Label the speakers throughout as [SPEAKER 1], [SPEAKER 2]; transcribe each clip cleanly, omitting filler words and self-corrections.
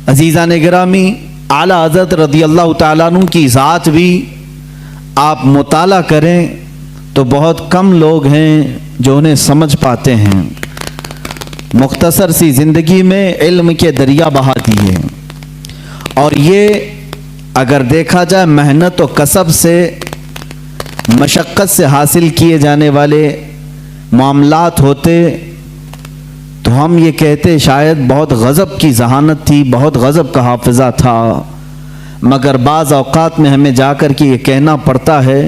[SPEAKER 1] عزیزان گرامی، اعلیٰ حضرت رضی اللہ تعالیٰ عنہ کی ذات بھی آپ مطالعہ کریں تو بہت کم لوگ ہیں جو انہیں سمجھ پاتے ہیں۔ مختصر سی زندگی میں علم کے دریا بہا دیے، اور یہ اگر دیکھا جائے محنت و کسب سے، مشقت سے حاصل کیے جانے والے معاملات ہوتے تو ہم یہ کہتے شاید بہت غضب کی ذہانت تھی، بہت غضب کا حافظہ تھا، مگر بعض اوقات میں ہمیں جا کر کے یہ کہنا پڑتا ہے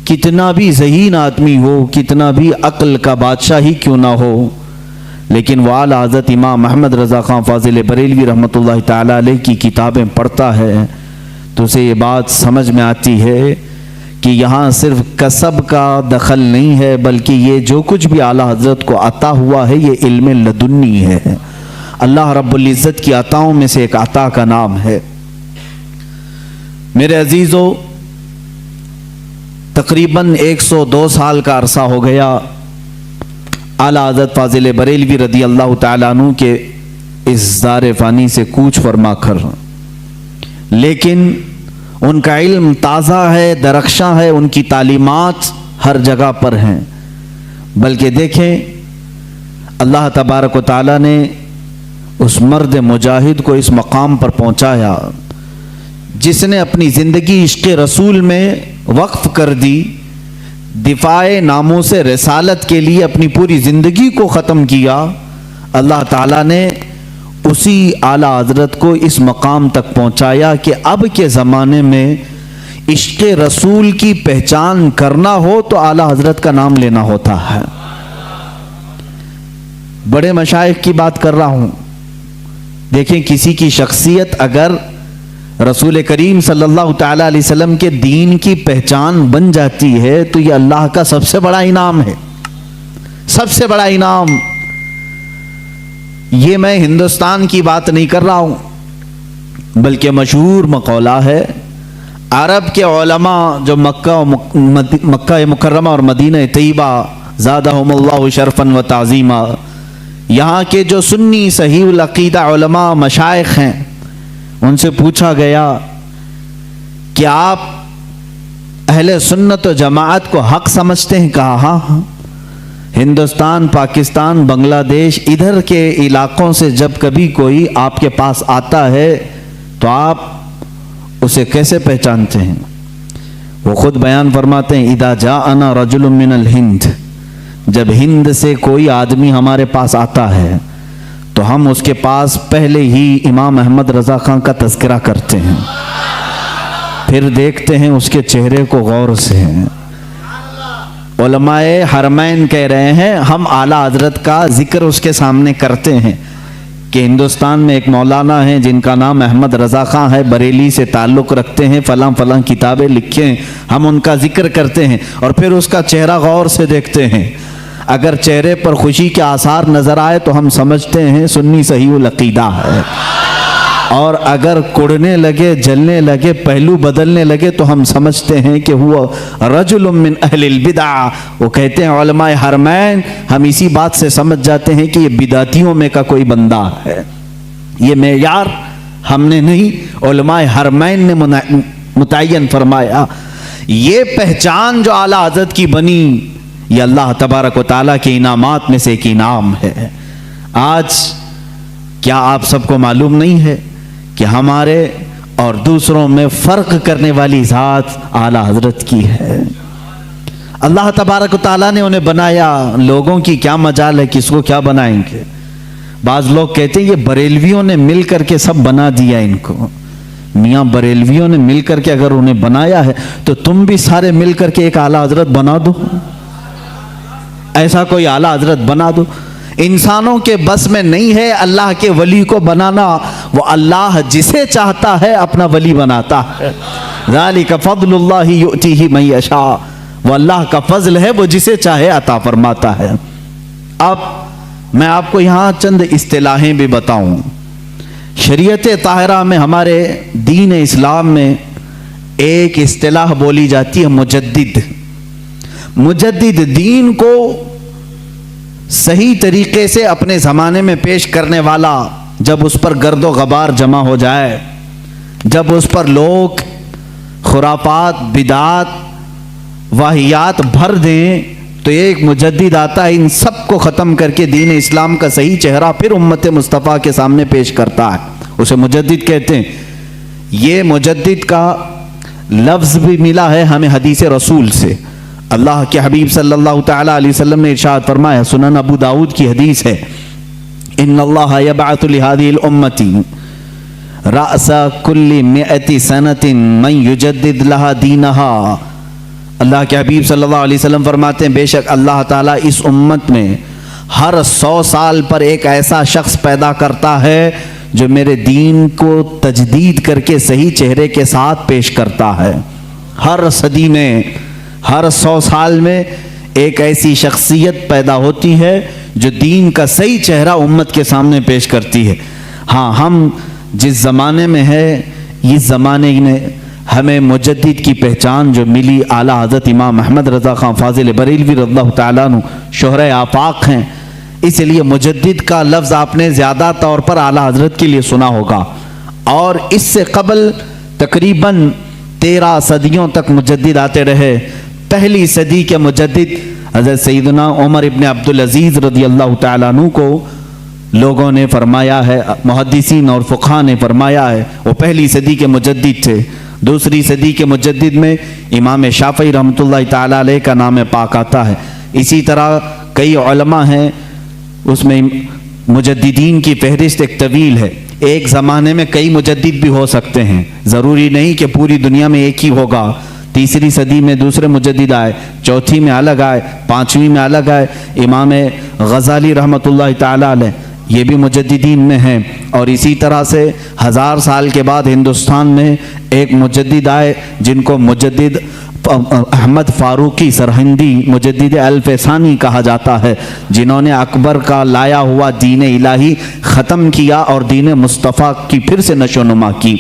[SPEAKER 1] کتنا بھی ذہین آدمی ہو، کتنا بھی عقل کا بادشاہ ہی کیوں نہ ہو، لیکن وہ اعلیٰ حضرت امام محمد رضا خان فاضل بریلوی رحمۃ اللہ تعالیٰ علیہ کی کتابیں پڑھتا ہے تو اسے یہ بات سمجھ میں آتی ہے کہ یہاں صرف کسب کا دخل نہیں ہے، بلکہ یہ جو کچھ بھی اعلیٰ حضرت کو عطا ہوا ہے یہ علم لدنی ہے، اللہ رب العزت کی عطاؤں میں سے ایک عطا کا نام ہے۔ میرے عزیزو، تقریباً 102 سال کا عرصہ ہو گیا اعلیٰ حضرت فاضل بریلوی رضی اللہ تعالیٰ عنہ کے اس دار فانی سے کوچ فرما کر، لیکن ان کا علم تازہ ہے، درخشاں ہے، ان کی تعلیمات ہر جگہ پر ہیں۔ بلکہ دیکھیں اللہ تبارک و تعالیٰ نے اس مرد مجاہد کو اس مقام پر پہنچایا جس نے اپنی زندگی عشق رسول میں وقف کر دی، دفاع ناموس رسالت کے لیے اپنی پوری زندگی کو ختم کیا۔ اللہ تعالیٰ نے اسی اعلیٰ حضرت کو اس مقام تک پہنچایا کہ اب کے زمانے میں عشق رسول کی پہچان کرنا ہو تو اعلیٰ حضرت کا نام لینا ہوتا ہے۔ بڑے مشائخ کی بات کر رہا ہوں، دیکھیں کسی کی شخصیت اگر رسول کریم صلی اللہ تعالیٰ علیہ وسلم کے دین کی پہچان بن جاتی ہے تو یہ اللہ کا سب سے بڑا انعام ہے، سب سے بڑا انعام۔ یہ میں ہندوستان کی بات نہیں کر رہا ہوں، بلکہ مشہور مقولہ ہے عرب کے علماء جو مکہ مکرمہ اور مدینہ طیبہ زادہم اللہ شرفا و تعظیما، یہاں کے جو سنی صحیح العقیدہ علماء مشائخ ہیں، ان سے پوچھا گیا کہ آپ اہل سنت و جماعت کو حق سمجھتے ہیں؟ کہا ہاں، ہندوستان، پاکستان، بنگلہ دیش، ادھر کے علاقوں سے جب کبھی کوئی آپ کے پاس آتا ہے تو آپ اسے کیسے پہچانتے ہیں؟ وہ خود بیان فرماتے ہیں اذا جاءنا رجل من الہند، جب ہند سے کوئی آدمی ہمارے پاس آتا ہے تو ہم اس کے پاس پہلے ہی امام احمد رضا خان کا تذکرہ کرتے ہیں، پھر دیکھتے ہیں اس کے چہرے کو غور سے۔ علماء حرمین کہہ رہے ہیں ہم اعلیٰ حضرت کا ذکر اس کے سامنے کرتے ہیں کہ ہندوستان میں ایک مولانا ہیں جن کا نام احمد رضا خان ہے، بریلی سے تعلق رکھتے ہیں، فلاں فلاں کتابیں لکھے ہیں، ہم ان کا ذکر کرتے ہیں اور پھر اس کا چہرہ غور سے دیکھتے ہیں۔ اگر چہرے پر خوشی کے آثار نظر آئے تو ہم سمجھتے ہیں سنی صحیح العقیدہ ہے، اور اگر کڑنے لگے، جلنے لگے، پہلو بدلنے لگے تو ہم سمجھتے ہیں کہ وہ رجل من اہل البدع۔ وہ کہتے ہیں علماء حرمین ہم اسی بات سے سمجھ جاتے ہیں کہ یہ بدعتیوں میں کا کوئی بندہ ہے۔ یہ معیار ہم نے نہیں، علماء حرمین نے متعین فرمایا۔ یہ پہچان جو اعلیٰ حضرت کی بنی یہ اللہ تبارک و تعالیٰ کے انعامات میں سے ایک انعام ہے۔ آج کیا آپ سب کو معلوم نہیں ہے کہ ہمارے اور دوسروں میں فرق کرنے والی ذات اعلیٰ حضرت کی ہے؟ اللہ تبارک و تعالیٰ نے انہیں بنایا، لوگوں کی کیا مجال ہے کس کو کیا بنائیں گے۔ بعض لوگ کہتے ہیں یہ بریلویوں نے مل کر کے سب بنا دیا ان کو۔ میاں بریلویوں نے مل کر کے اگر انہیں بنایا ہے تو تم بھی سارے مل کر کے ایک اعلیٰ حضرت بنا دو، ایسا کوئی اعلیٰ حضرت بنا دو۔ انسانوں کے بس میں نہیں ہے اللہ کے ولی کو بنانا، وہ اللہ جسے چاہتا ہے اپنا ولی بناتا ہے۔ ذالک فضل اللہ یؤتیہ من یشاء، وہ اللہ کا فضل ہے، وہ جسے چاہے عطا فرماتا ہے۔ اب میں آپ کو یہاں چند اصطلاحیں بھی بتاؤں۔ شریعت طاہرہ میں، ہمارے دین اسلام میں ایک اصطلاح بولی جاتی ہے مجدد۔ مجدد دین کو صحیح طریقے سے اپنے زمانے میں پیش کرنے والا، جب اس پر گرد و غبار جمع ہو جائے، جب اس پر لوگ خرافات، بدعات، واہیات بھر دیں، تو ایک مجدد آتا ہے، ان سب کو ختم کر کے دین اسلام کا صحیح چہرہ پھر امت مصطفیٰ کے سامنے پیش کرتا ہے۔ اسے مجدد کہتے ہیں۔ یہ مجدد کا لفظ بھی ملا ہے ہمیں حدیث رسول سے۔ اللہ کے حبیب صلی اللہ تعالی علیہ وسلم نے ارشاد فرمایا، سنن ابو داؤد کی حدیث ہے، ان اللہ یبعث لہذه الامة رأس كل 100 سنة من یجدد لها دینها۔ اللہ کے حبیب صلی اللہ علیہ وسلم فرماتے ہیں، بے شک اللہ تعالیٰ اس امت میں ہر 100 سال پر ایک ایسا شخص پیدا کرتا ہے جو میرے دین کو تجدید کر کے صحیح چہرے کے ساتھ پیش کرتا ہے۔ ہر صدی میں، ہر 100 سال میں ایک ایسی شخصیت پیدا ہوتی ہے جو دین کا صحیح چہرہ امت کے سامنے پیش کرتی ہے۔ ہاں، ہم جس زمانے میں ہے، اس زمانے میں ہمیں مجدد کی پہچان جو ملی، اعلیٰ حضرت امام احمد رضا خان فاضل بریلوی رضی اللہ تعالیٰ عنہ شہرۂ آفاق ہیں، اس لیے مجدد کا لفظ آپ نے زیادہ طور پر اعلیٰ حضرت کے لیے سنا ہوگا۔ اور اس سے قبل تقریباً 13 صدیوں تک مجدد آتے رہے۔ پہلی صدی کے مجدد حضرت سیدنا عمر ابن عبدالعزیز رضی اللہ تعالیٰ عنہ کو لوگوں نے فرمایا ہے، محدثین اور فقہاء نے فرمایا ہے، وہ پہلی صدی کے مجدد تھے۔ دوسری صدی کے مجدد میں امام شافعی رحمۃ اللہ تعالیٰ علیہ کا نام پاک آتا ہے۔ اسی طرح کئی علماء ہیں، اس میں مجددین کی فہرست ایک طویل ہے۔ ایک زمانے میں کئی مجدد بھی ہو سکتے ہیں، ضروری نہیں کہ پوری دنیا میں ایک ہی ہوگا۔ تیسری صدی میں دوسرے مجدد آئے، چوتھی میں الگ آئے، پانچویں میں الگ آئے۔ امام غزالی رحمۃ اللہ تعالیٰ علیہ یہ بھی مجددین میں ہیں۔ اور اسی طرح سے 1000 سال کے بعد ہندوستان میں ایک مجدد آئے جن کو مجدد احمد فاروقی سرہندی، مجدد الف ثانی کہا جاتا ہے، جنہوں نے اکبر کا لایا ہوا دین الہی ختم کیا اور دین مصطفیٰ کی پھر سے نشو و نما کی۔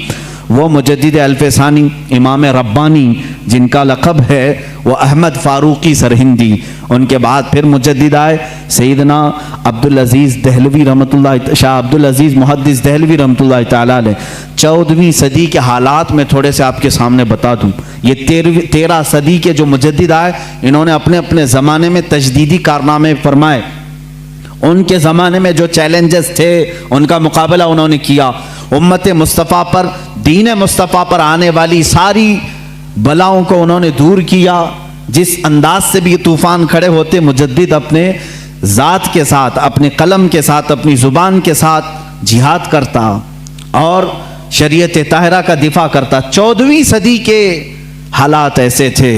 [SPEAKER 1] وہ مجدد الف ثانی امام ربانی جن کا لقب ہے وہ احمد فاروقی سرہندی۔ ان کے بعد پھر مجدد آئے سیدنا عبدالعزیز دہلوی رحمۃ اللہ، شاہ عبدالعزیز محدث دہلوی رحمۃ اللہ تعالیٰ علیہ۔ 14ویں صدی کے حالات میں تھوڑے سے آپ کے سامنے بتا دوں۔ یہ 13 صدی کے جو مجدد آئے، انہوں نے اپنے اپنے زمانے میں تجدیدی کارنامے فرمائے۔ ان کے زمانے میں جو چیلنجز تھے ان کا مقابلہ انہوں نے کیا۔ امت مصطفیٰ پر، دین مصطفیٰ پر آنے والی ساری بلاؤں کو انہوں نے دور کیا۔ جس انداز سے بھی یہ طوفان کھڑے ہوتے، مجدد اپنے ذات کے ساتھ، اپنے قلم کے ساتھ، اپنی زبان کے ساتھ جہاد کرتا اور شریعت طاہرہ کا دفاع کرتا۔ 14ویں صدی کے حالات ایسے تھے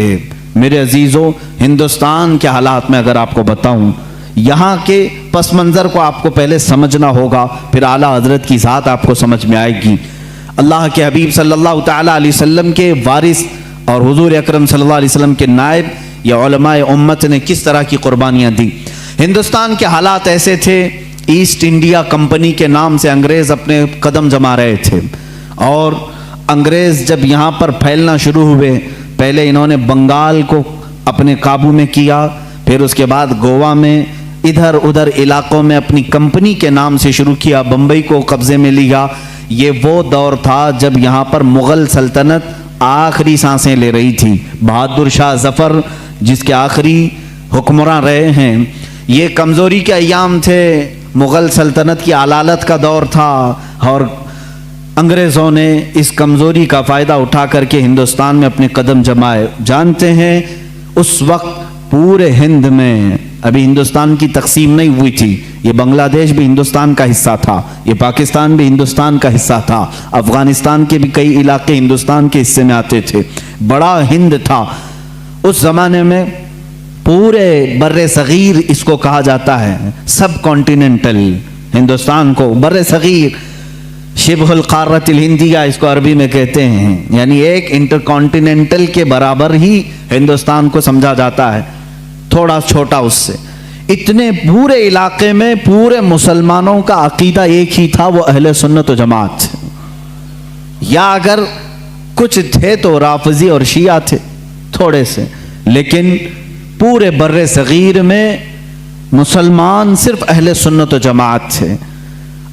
[SPEAKER 1] میرے عزیزوں۔ ہندوستان کے حالات میں اگر آپ کو بتاؤں، یہاں کے پس منظر کو آپ کو پہلے سمجھنا ہوگا، پھر اعلیٰ حضرت کی ذات آپ کو سمجھ میں آئے گی۔ اللہ کے حبیب صلی اللہ تعالیٰ علیہ وسلم کے وارث اور حضور اکرم صلی اللہ علیہ وسلم کے نائب یا علماء امت نے کس طرح کی قربانیاں دی۔ ہندوستان کے حالات ایسے تھے، ایسٹ انڈیا کمپنی کے نام سے انگریز اپنے قدم جما رہے تھے، اور انگریز جب یہاں پر پھیلنا شروع ہوئے، پہلے انہوں نے بنگال کو اپنے قابو میں کیا، پھر اس کے بعد گوا میں، ادھر ادھر علاقوں میں اپنی کمپنی کے نام سے شروع کیا، بمبئی کو قبضے میں لیا۔ یہ وہ دور تھا جب یہاں پر مغل سلطنت آخری سانسیں لے رہی تھی۔ بہادر شاہ ظفر جس کے آخری حکمراں رہے ہیں، یہ کمزوری کے ایام تھے، مغل سلطنت کی علالت کا دور تھا، اور انگریزوں نے اس کمزوری کا فائدہ اٹھا کر کے ہندوستان میں اپنے قدم جمائے۔ جانتے ہیں اس وقت پورے ہند میں، ابھی ہندوستان کی تقسیم نہیں ہوئی تھی، یہ بنگلہ دیش بھی ہندوستان کا حصہ تھا، یہ پاکستان بھی ہندوستان کا حصہ تھا، افغانستان کے بھی کئی علاقے ہندوستان کے حصے میں آتے تھے، بڑا ہند تھا اس زمانے میں۔ پورے بر صغیر اس کو کہا جاتا ہے، سب کانٹیننٹل ہندوستان کو، بر صغیر، شبہ القارۃ الہندیہ اس کو عربی میں کہتے ہیں، یعنی ایک انٹر کانٹیننٹل کے برابر ہی ہندوستان کو سمجھا جاتا ہے، تھوڑا چھوٹا اس سے۔ اتنے پورے علاقے میں پورے مسلمانوں کا عقیدہ ایک ہی تھا، وہ اہل سنت و جماعت، یا اگر کچھ تھے تو رافضی اور شیعہ تھے تھوڑے سے، لیکن پورے بر صغیر میں مسلمان صرف اہل سنت و جماعت تھے۔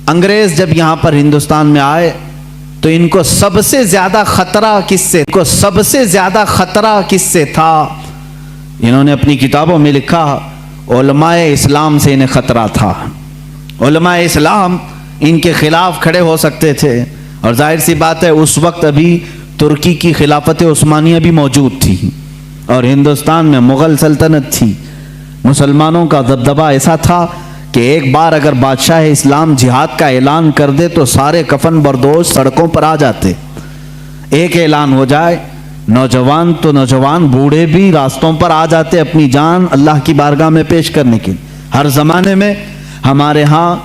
[SPEAKER 1] انگریز جب یہاں پر ہندوستان میں آئے تو ان کو سب سے زیادہ خطرہ کس سے تھا؟ انہوں نے اپنی کتابوں میں لکھا علماء اسلام سے انہیں خطرہ تھا. علماء اسلام ان کے خلاف کھڑے ہو سکتے تھے، اور ظاہر سی بات ہے اس وقت ابھی ترکی کی خلافت عثمانیہ بھی موجود تھی اور ہندوستان میں مغل سلطنت تھی. مسلمانوں کا دبدبہ ایسا تھا کہ ایک بار اگر بادشاہ اسلام جہاد کا اعلان کر دے تو سارے کفن بردوش سڑکوں پر آ جاتے. ایک اعلان ہو جائے، نوجوان تو نوجوان، بوڑھے بھی راستوں پر آ جاتے اپنی جان اللہ کی بارگاہ میں پیش کرنے کے. ہر زمانے میں ہمارے ہاں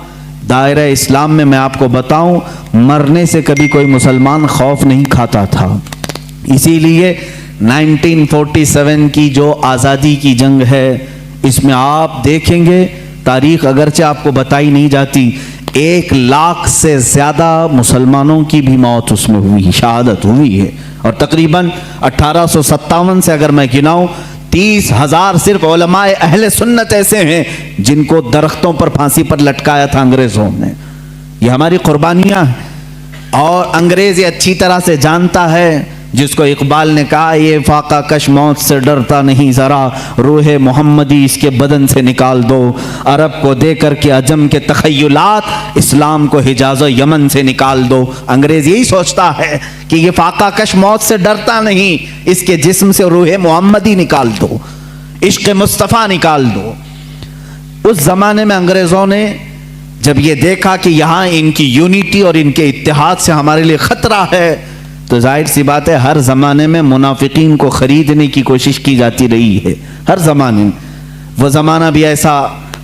[SPEAKER 1] دائرہ اسلام میں آپ کو بتاؤں، مرنے سے کبھی کوئی مسلمان خوف نہیں کھاتا تھا. اسی لیے 1947 کی جو آزادی کی جنگ ہے، اس میں آپ دیکھیں گے تاریخ اگرچہ آپ کو بتائی نہیں جاتی، 1 لاکھ سے زیادہ مسلمانوں کی بھی موت اس میں ہوئی، شہادت ہوئی ہے. اور تقریباً 1857 سے اگر میں گناؤں 30,000 صرف علماء اہل سنت ایسے ہیں جن کو درختوں پر پھانسی پر لٹکایا تھا انگریزوں نے. یہ ہماری قربانیاں ہیں، اور انگریز یہ اچھی طرح سے جانتا ہے. جس کو اقبال نے کہا یہ فاقہ کش موت سے ڈرتا نہیں ذرا، روح محمدی اس کے بدن سے نکال دو. عرب کو دے کر کے عجم کے تخیلات، اسلام کو حجاز و یمن سے نکال دو. انگریز یہی سوچتا ہے کہ یہ فاقہ کش موت سے ڈرتا نہیں، اس کے جسم سے روح محمدی نکال دو، عشق مصطفیٰ نکال دو. اس زمانے میں انگریزوں نے جب یہ دیکھا کہ یہاں ان کی یونٹی اور ان کے اتحاد سے ہمارے لیے خطرہ ہے، تو ظاہر سی بات ہے ہر زمانے میں منافقین کو خریدنے کی کوشش کی جاتی رہی ہے. ہر زمانے میں وہ زمانہ بھی ایسا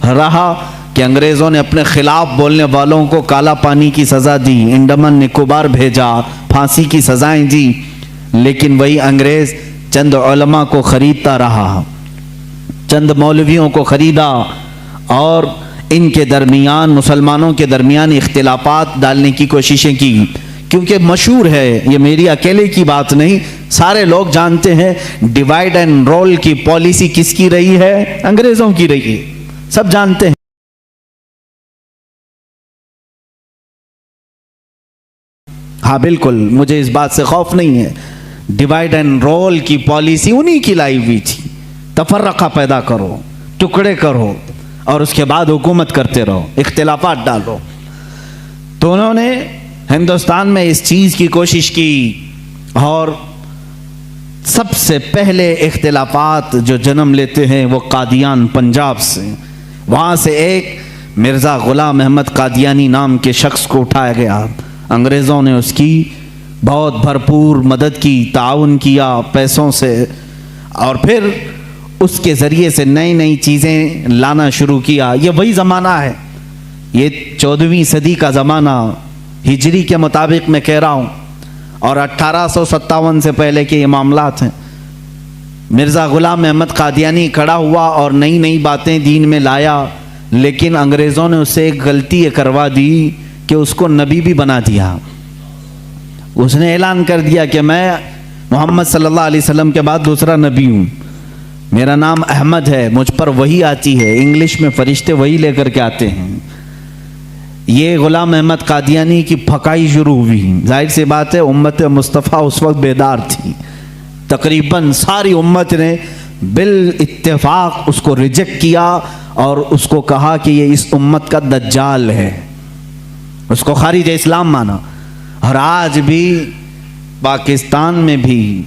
[SPEAKER 1] رہا کہ انگریزوں نے اپنے خلاف بولنے والوں کو کالا پانی کی سزا دی، انڈمان نکوبار بھیجا، پھانسی کی سزائیں دی. لیکن وہی انگریز چند علماء کو خریدتا رہا، چند مولویوں کو خریدا، اور ان کے درمیان، مسلمانوں کے درمیان اختلافات ڈالنے کی کوششیں کی. کیونکہ مشہور ہے، یہ میری اکیلے کی بات نہیں، سارے لوگ جانتے ہیں ڈیوائیڈ اینڈ رول کی پالیسی کس کی رہی ہے؟ انگریزوں کی رہی ہے، سب جانتے ہیں. ہاں بالکل، مجھے اس بات سے خوف نہیں ہے. ڈیوائیڈ اینڈ رول کی پالیسی انہی کی لائی ہوئی تھی. تفرقہ پیدا کرو، ٹکڑے کرو، اور اس کے بعد حکومت کرتے رہو، اختلافات ڈالو. تو انہوں نے ہندوستان میں اس چیز کی کوشش کی، اور سب سے پہلے اختلافات جو جنم لیتے ہیں وہ قادیان پنجاب سے. وہاں سے ایک مرزا غلام احمد قادیانی نام کے شخص کو اٹھایا گیا. انگریزوں نے اس کی بہت بھرپور مدد کی، تعاون کیا پیسوں سے، اور پھر اس کے ذریعے سے نئی نئی چیزیں لانا شروع کیا. یہ وہی زمانہ ہے، یہ 14ویں صدی کا زمانہ، ہجری کے مطابق میں کہہ رہا ہوں، اور 1857 سے پہلے کے یہ معاملات ہیں. مرزا غلام احمد قادیانی کھڑا ہوا اور نئی نئی باتیں دین میں لایا، لیکن انگریزوں نے اس سے ایک غلطی یہ کروا دی کہ اس کو نبی بھی بنا دیا. اس نے اعلان کر دیا کہ میں محمد صلی اللہ علیہ وسلم کے بعد دوسرا نبی ہوں، میرا نام احمد ہے، مجھ پر وحی آتی ہے، انگلش میں فرشتے وحی لے کر کے آتے ہیں. یہ غلام احمد قادیانی کی پھکائی شروع ہوئی. ظاہر سی بات ہے امت مصطفیٰ اس وقت بیدار تھی، تقریباً ساری امت نے بالاتفاق اس کو ریجیکٹ کیا اور اس کو کہا کہ یہ اس امت کا دجال ہے، اس کو خارج اسلام مانا. اور آج بھی پاکستان میں بھی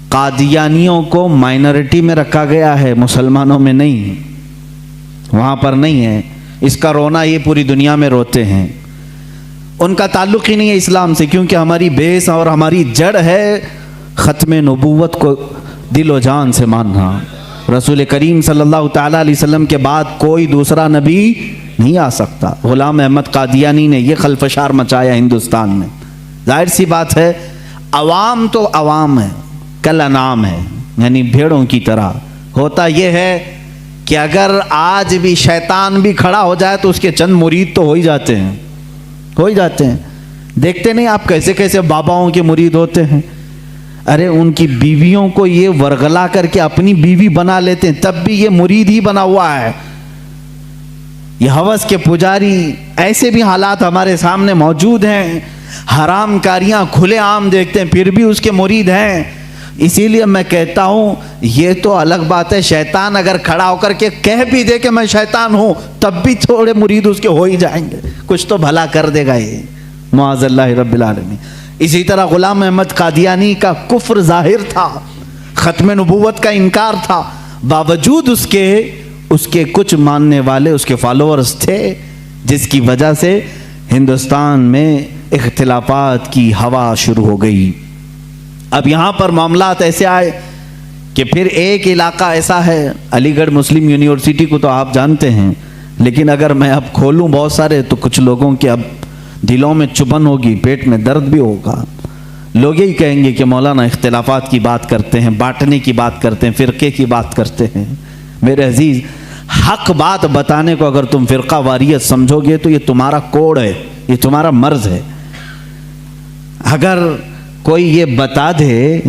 [SPEAKER 1] قادیانیوں کو مائنورٹی میں رکھا گیا ہے، مسلمانوں میں نہیں، وہاں پر نہیں ہے. اس کا رونا یہ پوری دنیا میں روتے ہیں. ان کا تعلق ہی نہیں ہے اسلام سے، کیونکہ ہماری بیس اور ہماری جڑ ہے ختم نبوت کو دل و جان سے ماننا. رسول کریم صلی اللہ تعالیٰ علیہ وسلم کے بعد کوئی دوسرا نبی نہیں آ سکتا. غلام احمد قادیانی نے یہ خلفشار مچایا ہندوستان میں. ظاہر سی بات ہے عوام تو عوام ہے، کل انعام ہے، یعنی بھیڑوں کی طرح. ہوتا یہ ہے کہ اگر آج بھی شیطان بھی کھڑا ہو جائے تو اس کے چند مرید تو ہو ہی جاتے ہیں. دیکھتے نہیں آپ کیسے کیسے باباؤں کے مرید ہوتے ہیں. ارے ان کی بیویوں کو یہ ورغلا کر کے اپنی بیوی بنا لیتے ہیں، تب بھی یہ مرید ہی بنا ہوا ہے. یہ ہوس کے پجاری، ایسے بھی حالات ہمارے سامنے موجود ہیں، حرام کاریاں کھلے عام دیکھتے ہیں پھر بھی اس کے مرید ہیں۔ اسی لیے میں کہتا ہوں یہ تو الگ بات ہے، شیطان اگر کھڑا ہو کر کے کہہ بھی دے کہ میں شیطان ہوں تب بھی تھوڑے مرید اس کے ہو ہی جائیں گے، کچھ تو بھلا کر دے گا یہ، معاذ اللہ رب العالمین۔ اسی طرح غلام احمد قادیانی کا کفر ظاہر تھا، ختم نبوت کا انکار تھا، باوجود اس کے کچھ ماننے والے اس کے فالوورز تھے، جس کی وجہ سے ہندوستان میں اختلافات کی ہوا شروع ہو گئی۔ اب یہاں پر معاملات ایسے آئے کہ پھر ایک علاقہ ایسا ہے، علی گڑھ مسلم یونیورسٹی کو تو آپ جانتے ہیں، لیکن اگر میں اب کھولوں بہت سارے تو کچھ لوگوں کے اب دلوں میں چبھن ہوگی، پیٹ میں درد بھی ہوگا۔ لوگ یہی کہیں گے کہ مولانا اختلافات کی بات کرتے ہیں، بانٹنے کی بات کرتے ہیں، فرقے کی بات کرتے ہیں۔ میرے عزیز، حق بات بتانے کو اگر تم فرقہ واریت سمجھو گے تو یہ تمہارا کوڑ ہے، یہ تمہارا مرض ہے۔ اگر کوئی یہ بتا دے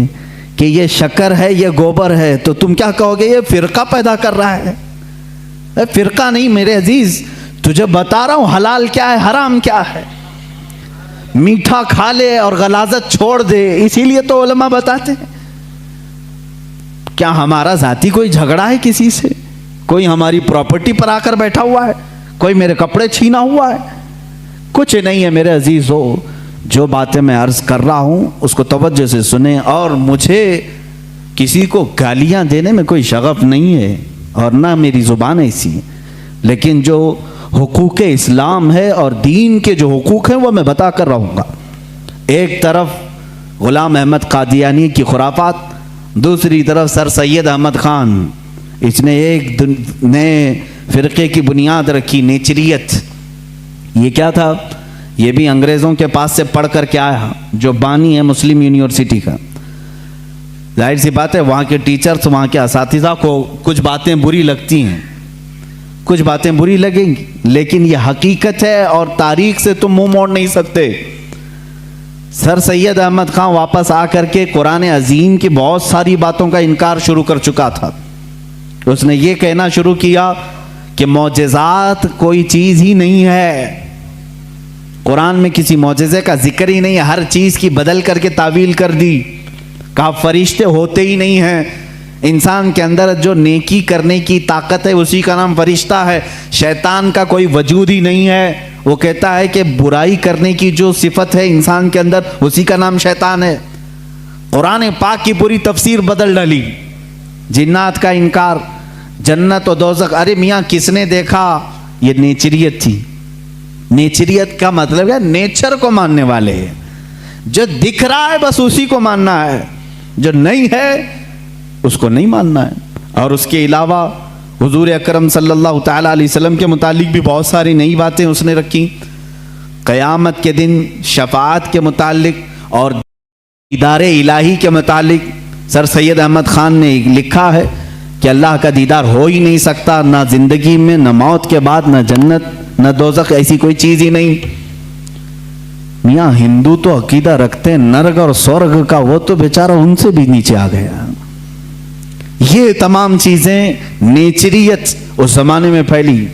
[SPEAKER 1] کہ یہ شکر ہے، یہ گوبر ہے، تو تم کیا کہو گے؟ یہ فرقہ پیدا کر رہا ہے۔ فرقہ نہیں میرے عزیز، تجھے بتا رہا ہوں حلال کیا ہے، حرام کیا ہے۔ میٹھا کھا لے اور غلاظت چھوڑ دے، اسی لیے تو علماء بتاتے ہیں۔ کیا ہمارا ذاتی کوئی جھگڑا ہے کسی سے؟ کوئی ہماری پراپرٹی پر آ کر بیٹھا ہوا ہے؟ کوئی میرے کپڑے چھینا ہوا ہے؟ کچھ نہیں ہے میرے عزیزو۔ جو باتیں میں عرض کر رہا ہوں اس کو توجہ سے سنیں، اور مجھے کسی کو گالیاں دینے میں کوئی شغف نہیں ہے اور نہ میری زبان ایسی، لیکن جو حقوق اسلام ہے اور دین کے جو حقوق ہیں وہ میں بتا کر رہوں گا۔ ایک طرف غلام احمد قادیانی کی خرافات، دوسری طرف سر سید احمد خان، اس نے ایک نئے فرقے کی بنیاد رکھی، نیچریت۔ یہ کیا تھا؟ یہ بھی انگریزوں کے پاس سے پڑھ کر کے آیا، جو بانی ہے مسلم یونیورسٹی کا۔ ظاہر سی بات ہے وہاں کے ٹیچرز، وہاں کے اساتذہ کو کچھ باتیں بری لگتی ہیں، کچھ باتیں بری لگیں گی، لیکن یہ حقیقت ہے اور تاریخ سے تم منہ موڑ نہیں سکتے۔ سر سید احمد خان واپس آ کر کے قرآن عظیم کی بہت ساری باتوں کا انکار شروع کر چکا تھا۔ اس نے یہ کہنا شروع کیا کہ معجزات کوئی چیز ہی نہیں ہے، قرآن میں کسی معجزے کا ذکر ہی نہیں ہے، ہر چیز کی بدل کر کے تعویل کر دی، کہا فرشتے ہوتے ہی نہیں ہیں، انسان کے اندر جو نیکی کرنے کی طاقت ہے اسی کا نام فرشتہ ہے، شیطان کا کوئی وجود ہی نہیں ہے۔ وہ کہتا ہے کہ برائی کرنے کی جو صفت ہے انسان کے اندر اسی کا نام شیطان ہے۔ قرآن پاک کی پوری تفسیر بدل ڈالی، جنات کا انکار، جنت و دوزخ، ارے میاں کس نے دیکھا؟ یہ نیچریت تھی۔ نیچریت کا مطلب ہے نیچر کو ماننے والے ہیں، جو دکھ رہا ہے بس اسی کو ماننا ہے، جو نہیں ہے اس کو نہیں ماننا ہے۔ اور اس کے علاوہ حضور اکرم صلی اللہ تعالی علیہ وسلم کے متعلق بھی بہت ساری نئی باتیں اس نے رکھی، قیامت کے دن شفاعت کے متعلق اور دیدار الہی کے متعلق سر سید احمد خان نے لکھا ہے کہ اللہ کا دیدار ہو ہی نہیں سکتا، نہ زندگی میں، نہ موت کے بعد، نہ جنت نہ دوزخ، ایسی کوئی چیز ہی نہیں۔ میاں ہندو تو عقیدہ رکھتے ہیں نرگ اور سورگ کا، وہ تو بیچارہ ان سے بھی نیچے آ گیا۔ یہ تمام چیزیں نیچریت اس زمانے میں پھیلی۔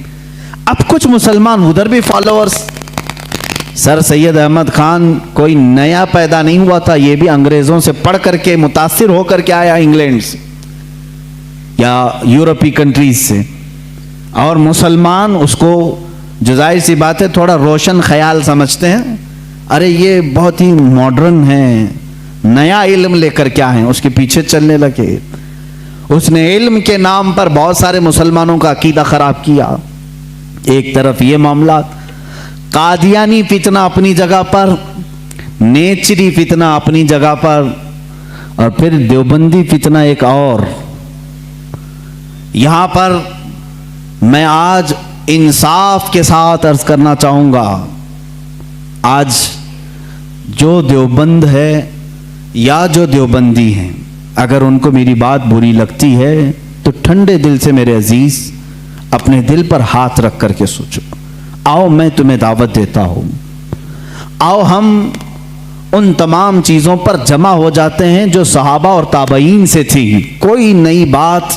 [SPEAKER 1] اب کچھ مسلمان ادھر بھی فالوورز، سر سید احمد خان کوئی نیا پیدا نہیں ہوا تھا، یہ بھی انگریزوں سے پڑھ کر کے متاثر ہو کر کے آیا، انگلینڈ سے یا یورپی کنٹریز سے، اور مسلمان اس کو جو ظاہر سی بات ہے تھوڑا روشن خیال سمجھتے ہیں، ارے یہ بہت ہی ماڈرن ہے، نیا علم لے کر کیا ہے، اس کے پیچھے چلنے لگے۔ اس نے علم کے نام پر بہت سارے مسلمانوں کا عقیدہ خراب کیا۔ ایک طرف یہ معاملات، قادیانی فتنہ اپنی جگہ پر، نیچری فتنہ اپنی جگہ پر، اور پھر دیوبندی فتنہ ایک اور۔ یہاں پر میں آج انصاف کے ساتھ عرض کرنا چاہوں گا، آج جو دیوبند ہے یا جو دیوبندی ہیں، اگر ان کو میری بات بری لگتی ہے تو ٹھنڈے دل سے میرے عزیز اپنے دل پر ہاتھ رکھ کر کے سوچو، آؤ میں تمہیں دعوت دیتا ہوں، آؤ ہم ان تمام چیزوں پر جمع ہو جاتے ہیں جو صحابہ اور تابعین سے تھی۔ کوئی نئی بات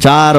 [SPEAKER 1] 4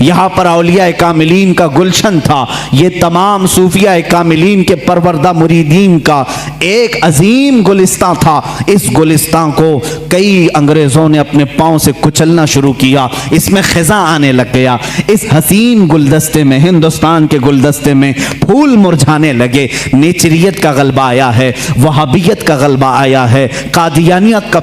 [SPEAKER 1] یہاں پر اولیاء کاملین کا گلشن تھا، یہ تمام صوفیاء کاملین کے پروردہ مریدین کا ایک عظیم گلستان تھا۔ اس گلستان کو کئی انگریزوں نے اپنے پاؤں سے کچلنا شروع کیا، اس میں خزاں آنے لگ گیا۔ اس حسین گلدستے میں، ہندوستان کے گلدستے میں پھول مرجھانے لگے۔ نیچریت کا غلبہ آیا ہے، وہابیت کا غلبہ آیا ہے، قادیانیت کا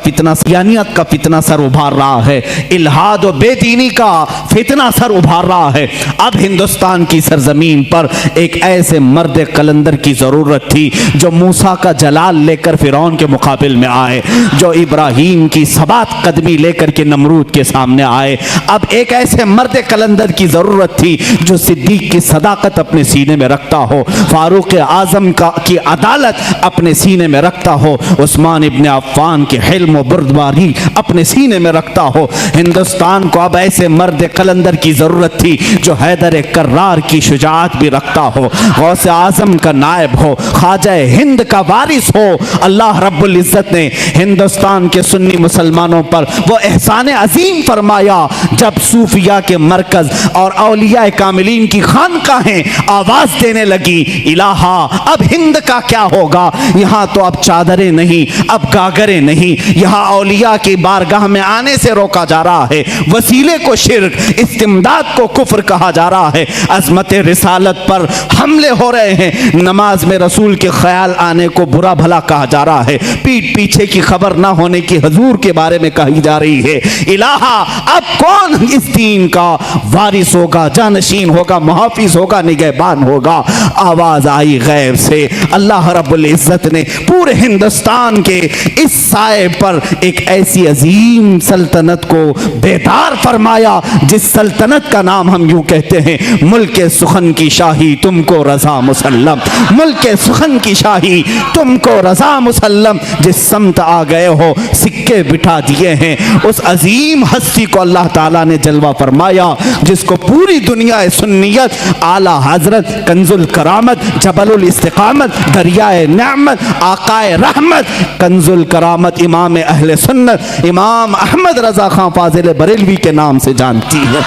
[SPEAKER 1] فتنہ سر ابھار رہا ہے، الہاد و بے دینی کا فتنہ سر ابھار رہا ہے۔ اب ہندوستان کی سرزمین پر ایک ایسے مرد قلندر کی ضرورت تھی جو موسیٰ کا جلال لے کر فرعون کے مقابل میں آئے، جو ابراہیم کی ثبات قدمی لے کر کے نمرود کے سامنے آئے۔ اب ایک ایسے مرد قلندر کی ضرورت تھی جو صدیق کی صداقت اپنے سینے میں رکھتا ہو، فاروق اعظم کی عدالت اپنے سینے میں رکھتا ہو، عثمان ابن عفان کے حلم و بردباری اپنے سینے میں رکھتا ہو۔ ہندوستان کو اب ایسے مرد قلندر کی ضرورت تھی جو حیدر کرار کی شجاعت بھی رکھتا ہو، غوث اعظم کا نائب ہو، خواجہ ہند کا وارث ہو۔ اللہ رب العزت نے ہندوستان کے سنی مسلمانوں پر وہ احسان عظیم فرمایا جب صوفیاء کے مرکز اور اولیاء کاملین کی خانقاہیں آواز دینے لگی، الہا اب ہند کا کیا ہوگا؟ یہاں تو اب چادریں نہیں، اب گاگریں نہیں، یہاں اولیاء کی بارگاہ میں آنے سے روکا جا رہا ہے، وسیلے کو شرک، استمداد کو کفر کہا جا رہا ہے، عظمت رسالت پر حملے ہو رہے ہیں، نماز میں رسول کے خیال آنے کو برا بھلا کہا جا رہا ہے، پیٹ پیچھے کی خبر نہ ہونے کی حضور کے بارے میں کہی جا رہی ہے۔ الہا اب کون اس دین کا وارث ہوگا، جانشین ہوگا، محافظ ہوگا، نگہبان ہوگا؟ آواز آئی غیب سے، اللہ رب العزت نے پورے ہندوستان کے اس سائے پر ایک ایسی عظیم سلطنت کو بیدار فرمایا جس سلطنت کا نام ہم یوں کہتے ہیں، ملک سخن کی شاہی تم کو رضا مسلم، ملک سخن کی شاہی تم کو رضا مسلم۔ جس سمت آ گئے ہو سکے بٹھا دیے ہیں، اس عظیم ہستی کو اللہ تعالیٰ نے جلوہ فرمایا جس کو پوری دنیا سنیت، اعلیٰ حضرت، کنز الکرامت، جبل الاستقامت، دریائے نعمت، آقائے رحمت، کنز الکرامت، امام اہل سنت، امام احمد رضا خان فاضل بریلوی کے نام سے جانتی ہے۔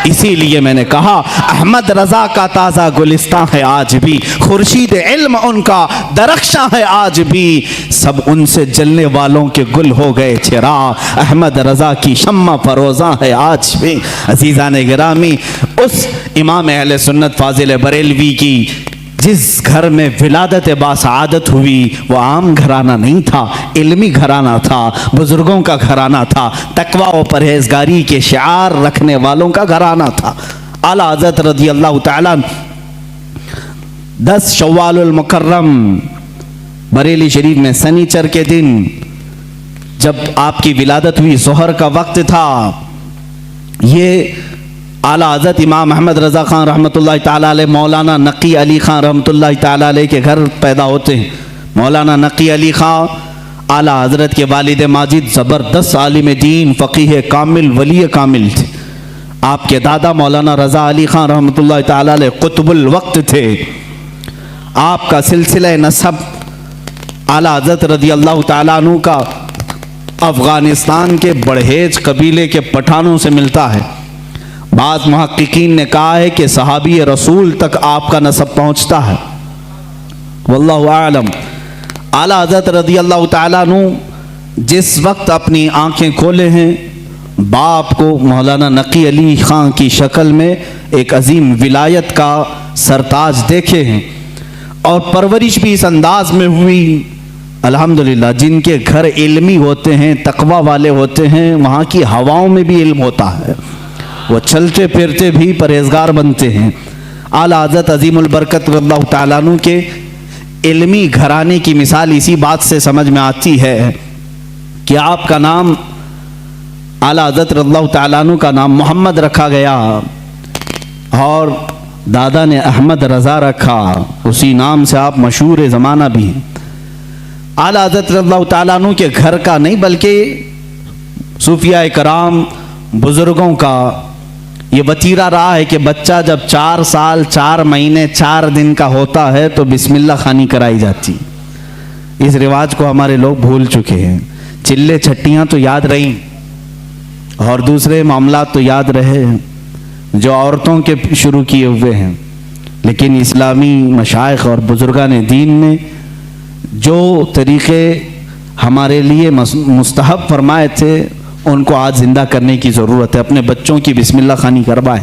[SPEAKER 1] اسی لیے میں نے کہا احمد رضا کا تازہ گلستان ہے آج بھی، خورشید علم ان کا درخشاں ہے آج بھی، سب ان سے جلنے والوں کے گل ہو گئے چراغ، احمد رضا کی شمع فروزاں ہے آج بھی۔ عزیزان گرامی، اس امام اہل سنت فاضل بریلوی کی جس گھر میں ولادت باسعادت ہوئی وہ عام گھرانہ نہیں تھا، علمی گھرانہ تھا، بزرگوں کا گھرانہ تھا، تقوی و پرہیزگاری کے شعار رکھنے والوں کا گھرانہ تھا۔ اعلیٰ حضرت رضی اللہ تعالیٰ 10 شوال المکرم بریلی شریف میں سنیچر کے دن جب آپ کی ولادت ہوئی، ظہر کا وقت تھا، یہ اعلیٰ حضرت امام احمد رضا خان رحمۃ اللہ تعالیٰ علیہ مولانا نقی علی خان رحمۃ اللہ تعالیٰ علیہ کے گھر پیدا ہوتے ہیں۔ مولانا نقی علی خان اعلیٰ حضرت کے والد ماجد زبردست عالم دین، فقیہ کامل، ولی کامل تھے۔ آپ کے دادا مولانا رضا علی خان رحمۃ اللہ تعالیٰ علیہ قطب الوقت تھے۔ آپ کا سلسلہ نسب اعلیٰ حضرت رضی اللہ تعالیٰ عنہ کا افغانستان کے بڑھیج قبیلے کے پٹھانوں سے ملتا ہے۔ بعض محققین نے کہا ہے کہ صحابی رسول تک آپ کا نسب پہنچتا ہے، واللہ اعلم۔ اعلیٰ حضرت رضی اللہ تعالیٰ عنہ جس وقت اپنی آنکھیں کھولے ہیں، باپ کو مولانا نقی علی خان کی شکل میں ایک عظیم ولایت کا سرتاج دیکھے ہیں، اور پرورش بھی اس انداز میں ہوئی۔ الحمدللہ جن کے گھر علمی ہوتے ہیں، تقوی والے ہوتے ہیں، وہاں کی ہواؤں میں بھی علم ہوتا ہے، وہ چلتے پھرتے بھی پرہیزگار بنتے ہیں۔ اعلیٰ حضرت عظیم البرکت رضی اللہ تعالیٰ عنہ کے علمی گھرانے کی مثال اسی بات سے سمجھ میں آتی ہے کہ آپ کا نام اعلیٰ حضرت رضی اللہ تعالیٰ عنہ کا نام محمد رکھا گیا اور دادا نے احمد رضا رکھا، اسی نام سے آپ مشہور زمانہ بھی ہیں۔ اعلیٰ حضرت رضی اللہ تعالیٰ عنہ کے گھر کا نہیں بلکہ صوفیاء کرام بزرگوں کا یہ وتیرہ رہا ہے کہ بچہ جب 4 سال 4 مہینے 4 دن کا ہوتا ہے تو بسم اللہ خوانی کرائی جاتی۔ اس رواج کو ہمارے لوگ بھول چکے ہیں، چلے چھٹیاں تو یاد رہیں اور دوسرے معاملات تو یاد رہے جو عورتوں کے شروع کیے ہوئے ہیں، لیکن اسلامی مشائخ اور بزرگان دین نے جو طریقے ہمارے لیے مستحب فرمائے تھے ان کو آج زندہ کرنے کی ضرورت ہے۔ اپنے بچوں کی بسم اللہ خوانی کروائیں،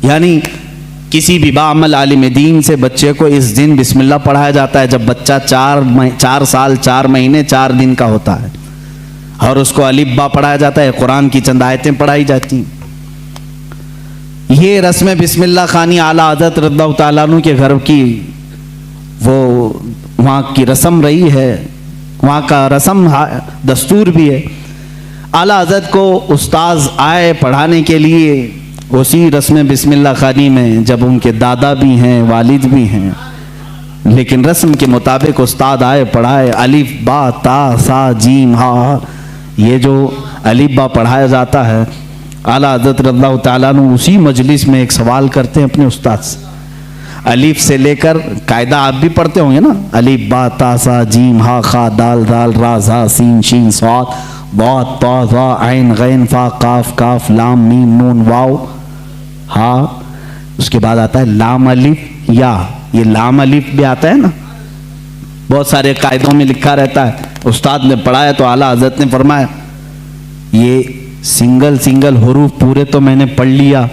[SPEAKER 1] یعنی کسی بھی باعمل عالم دین سے بچے کو اس دن بسم اللہ پڑھایا جاتا ہے جب بچہ 4 سال 4 مہینے 4 دن کا ہوتا ہے، اور اس کو الف با پڑھایا جاتا ہے، قرآن کی چند آیتیں پڑھائی جاتی ہیں۔ یہ رسم بسم اللہ خوانی اعلیٰ حضرت رضی اللہ تعالیٰ عنہ کے گھر کی وہ وہاں کی رسم رہی ہے، وہاں کا رسم دستور بھی ہے۔ اعلیٰ حضرت کو استاذ آئے پڑھانے کے لیے اسی رسم بسم اللہ خوانی میں، جب ان کے دادا بھی ہیں والد بھی ہیں، لیکن رسم کے مطابق استاد آئے پڑھائے، الف با تا سا جیم ہا، یہ جو الف با پڑھایا جاتا ہے، اعلیٰ حضرت رضی اللہ تعالیٰ عنہ اسی مجلس میں ایک سوال کرتے ہیں اپنے استاد سے، الف سے لے کر قاعدہ آپ بھی پڑھتے ہوں گے نا، الف با تا سا جیم ہا خا دال دال را زا سین شین صاد ضاد طا ظا عین غین فا قاف کاف لام میم نون واو ہاں، اس کے بعد آتا ہے لام الف یا، یہ لام الف بھی آتا ہے نا، بہت سارے قاعدوں میں لکھا رہتا ہے۔ استاد نے پڑھایا تو اعلیٰ حضرت نے فرمایا یہ سنگل حروف پورے تو میں نے پڑھ لیا،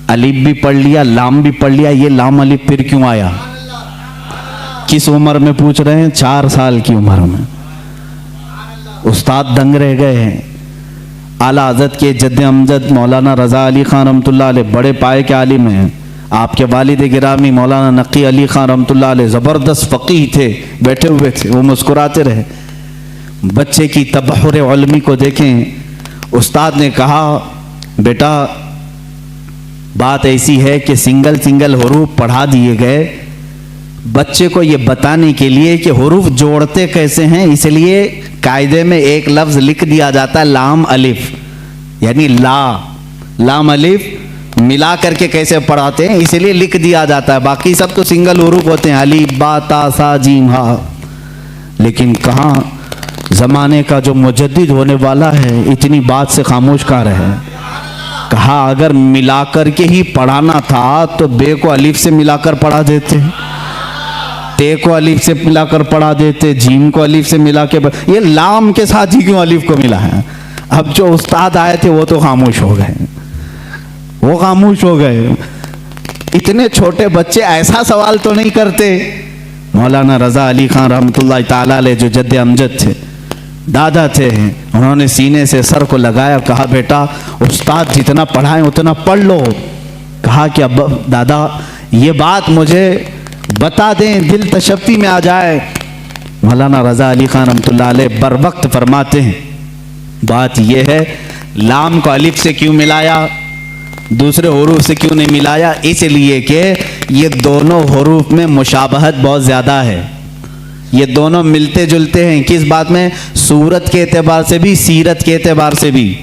[SPEAKER 1] الف بھی پڑھ لیا لام بھی پڑھ لیا، یہ لام الف پھر کیوں آیا؟ کس عمر میں پوچھ رہے ہیں؟ 4 سال کی عمر میں۔ استاد دنگ رہ گئے ہیں۔ اعلیٰ حضرت کے جد امجد مولانا رضا علی خان رحمۃ اللہ علیہ بڑے پائے کے عالم ہیں، آپ کے والد گرامی مولانا نقی علی خان رحمۃ اللہ علیہ زبردست فقیہ تھے، بیٹھے ہوئے تھے، وہ مسکراتے رہے۔ بچے کی تبحر علمی کو دیکھیں، استاد نے کہا بیٹا بات ایسی ہے کہ سنگل حروف پڑھا دیے گئے بچے کو یہ بتانے کے لیے کہ حروف جوڑتے کیسے ہیں، اس لیے قاعدے میں ایک لفظ لکھ دیا جاتا ہے لام الف، یعنی لام الف ملا کر کے کیسے پڑھاتے ہیں اس لیے لکھ دیا جاتا ہے، باقی سب تو سنگل حروف ہوتے ہیں، الف با تا سا جیم ہا۔ لیکن کہاں زمانے کا جو مجدد ہونے والا ہے اتنی بات سے خاموش کہاں رہے، کہا اگر ملا کر کے ہی پڑھانا تھا تو بے کو الف سے ملا کر پڑھا دیتے، تے کو الف سے ملا کر پڑھا دیتے، جیم کو الف سے ملا کے یہ لام کے ساتھ ہی کیوں الف کو ملا ہے؟ اب جو استاد آئے تھے وہ تو خاموش ہو گئے، وہ خاموش ہو گئے۔ اتنے چھوٹے بچے ایسا سوال تو نہیں کرتے۔ مولانا رضا علی خان رحمۃ اللہ تعالیٰ علیہ جو جد امجد تھے، دادا تھے، انہوں نے سینے سے سر کو لگایا، کہا بیٹا استاد جتنا پڑھائیں اتنا پڑھ لو۔ کہا کہ اب دادا یہ بات مجھے بتا دیں، دل تشفی میں آ جائے۔ مولانا رضا علی خان رحمۃ اللہ علیہ بر وقت فرماتے ہیں بات یہ ہے لام کو الف سے کیوں ملایا، دوسرے حروف سے کیوں نہیں ملایا؟ اس لیے کہ یہ دونوں حروف میں مشابہت بہت زیادہ ہے، یہ دونوں ملتے جلتے ہیں۔ کس بات میں؟ صورت کے اعتبار سے بھی، سیرت کے اعتبار سے بھی۔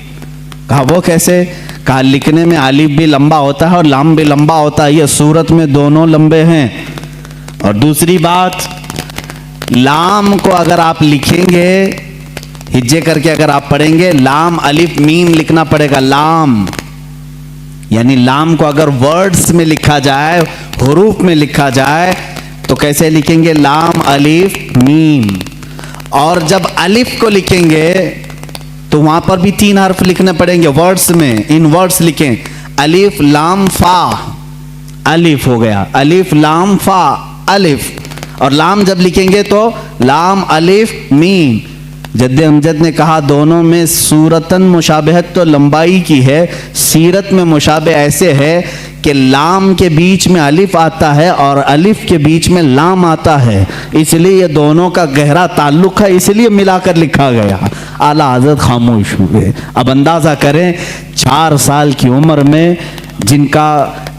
[SPEAKER 1] کہا وہ کیسے؟ کہا لکھنے میں الف بھی لمبا ہوتا ہے اور لام بھی لمبا ہوتا ہے، یہ صورت میں دونوں لمبے ہیں۔ اور دوسری بات، لام کو اگر آپ لکھیں گے ہجے کر کے، اگر آپ پڑھیں گے لام الف میم لکھنا پڑے گا، لام یعنی لام کو اگر ورڈز میں لکھا جائے، حروف میں لکھا جائے تو کیسے لکھیں گے؟ لام الف میم۔ اور جب الف کو لکھیں گے تو وہاں پر بھی 3 حرف لکھنے پڑیں گے ورڈز میں، ان ورڈز لکھیں الف لام فا، الف ہو گیا، الف لام فا الف، اور لام جب لکھیں گے تو لام الف میم۔ جد امجد نے کہا دونوں میں صورتاً مشابہت تو لمبائی کی ہے، سیرت میں مشابہ ایسے ہے کہ لام کے بیچ میں الف آتا ہے اور الف کے بیچ میں لام آتا ہے، اس لیے یہ دونوں کا گہرا تعلق ہے، اس لیے ملا کر لکھا گیا۔ اعلیٰ حضرت خاموش ہوئے۔ اب اندازہ کریں 4 سال کی عمر میں جن کا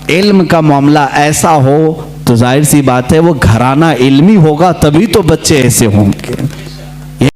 [SPEAKER 1] علم کا معاملہ ایسا ہو تو ظاہر سی بات ہے وہ گھرانہ علمی ہوگا، تبھی تو بچے ایسے ہوں گے۔